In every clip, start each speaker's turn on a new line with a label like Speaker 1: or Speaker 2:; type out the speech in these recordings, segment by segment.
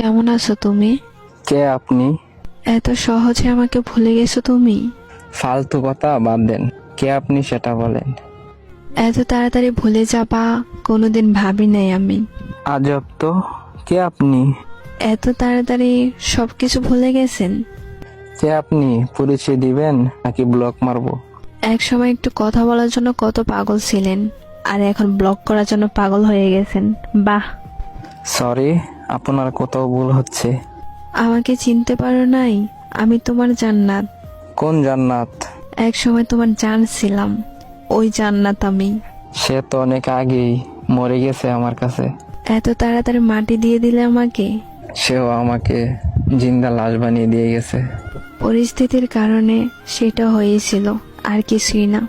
Speaker 1: কেমন আছো তুমি?
Speaker 2: কে আপনি?
Speaker 1: এত সহজে আমাকে ভুলে গেছো তুমি?
Speaker 2: ফালতু কথা বাদ দেন। কে আপনি সেটা বলেন।
Speaker 1: এত তাড়াতাড়ি ভুলে যাবা কোনোদিন ভাবি নাই আমি।
Speaker 2: আজব তো, কে আপনি?
Speaker 1: এত তাড়াতাড়ি সবকিছু ভুলে গেছেন?
Speaker 2: কে আপনি পরিচয় দিবেন নাকি ব্লক মারবো?
Speaker 1: এক সময় একটু কথা বলার জন্য কত পাগল ছিলেন, আর এখন ব্লক করার জন্য পাগল হয়ে গেছেন। বাহ।
Speaker 2: সরি, আপনার কোথাও ভুল হচ্ছে।
Speaker 1: আমাকে চিনতে পারো নাই? আমি তোমার জান্নাত।
Speaker 2: কোন জান্নাত?
Speaker 1: এক সময় তোমার জান ছিলাম, ওই জান্নাত আমি।
Speaker 2: সে তো অনেক আগেই মরে গেছে আমার কাছে।
Speaker 1: এত তাড়াতাড়ি মাটি দিয়ে দিলে আমাকে।
Speaker 2: সেও আমাকে জিন্দা লাশ বানিয়ে দিয়ে গেছে।
Speaker 1: পরিস্থিতির কারণে সেটা হয়েছিল, আর কিছুই না।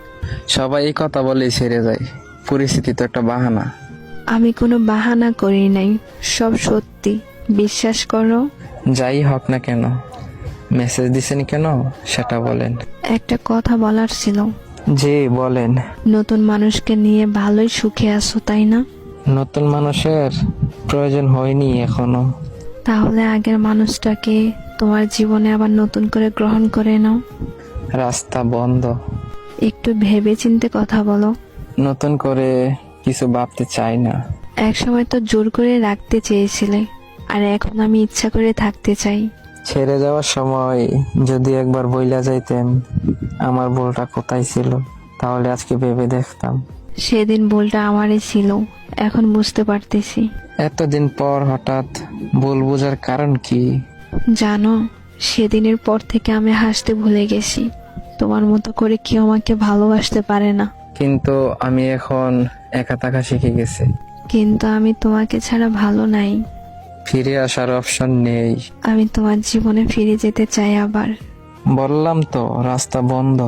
Speaker 2: সবাই এই কথা বলেই ছেড়ে যায়। পরিস্থিতি তো একটা বাহানা।
Speaker 1: আমি কোনো বাহানা করি নাই, সব সত্যি, বিশ্বাস করো।
Speaker 2: যাই হোক না কেন, মেসেজ দিছেন কেন সেটা বলেন।
Speaker 1: একটা কথা বলার ছিল।
Speaker 2: জি বলেন।
Speaker 1: নতুন মানুষকে নিয়ে ভালোই সুখে আছো তাই না?
Speaker 2: নতুন মানুষের প্রয়োজন হয়নি এখনো।
Speaker 1: তাহলে আগের মানুষটাকে তোমার জীবনে আবার নতুন করে গ্রহণ করে নাও।
Speaker 2: রাস্তা বন্ধ।
Speaker 1: একটু ভেবে চিন্তে কথা বলো।
Speaker 2: নতুন করে কিছু ভাবতে চাই না।
Speaker 1: এক সময় তো জোর করে রাখতে চেয়েছিলে, আর এখন আমি ইচ্ছা করে থাকতে চাই।
Speaker 2: ছেড়ে যাওয়ার সময় যদি একবার বইলা যাইতেন আমার ভুলটা কোথায় ছিল, তাহলে আজকে ভেবে দেখতাম।
Speaker 1: সেদিন ভুলটা আমারই ছিল, এখন বুঝতে পারতেছি।
Speaker 2: এতদিন পর হঠাৎ ভুল বোঝার কারণ কি?
Speaker 1: জানো, সেদিনের পর থেকে আমি হাসতে ভুলে গেছি। তোমার মতো করে কেউ আমাকে ভালোবাসতে পারে না।
Speaker 2: কিন্তু আমি এখন একা থাকা শিখে গেছি।
Speaker 1: কিন্তু আমি তোমাকে ছাড়া ভালো নাই।
Speaker 2: ফিরে আসার অপশন নেই।
Speaker 1: আমি তোমার জীবনে ফিরে যেতে চাই আবার।
Speaker 2: বললাম তো রাস্তা বন্ধ।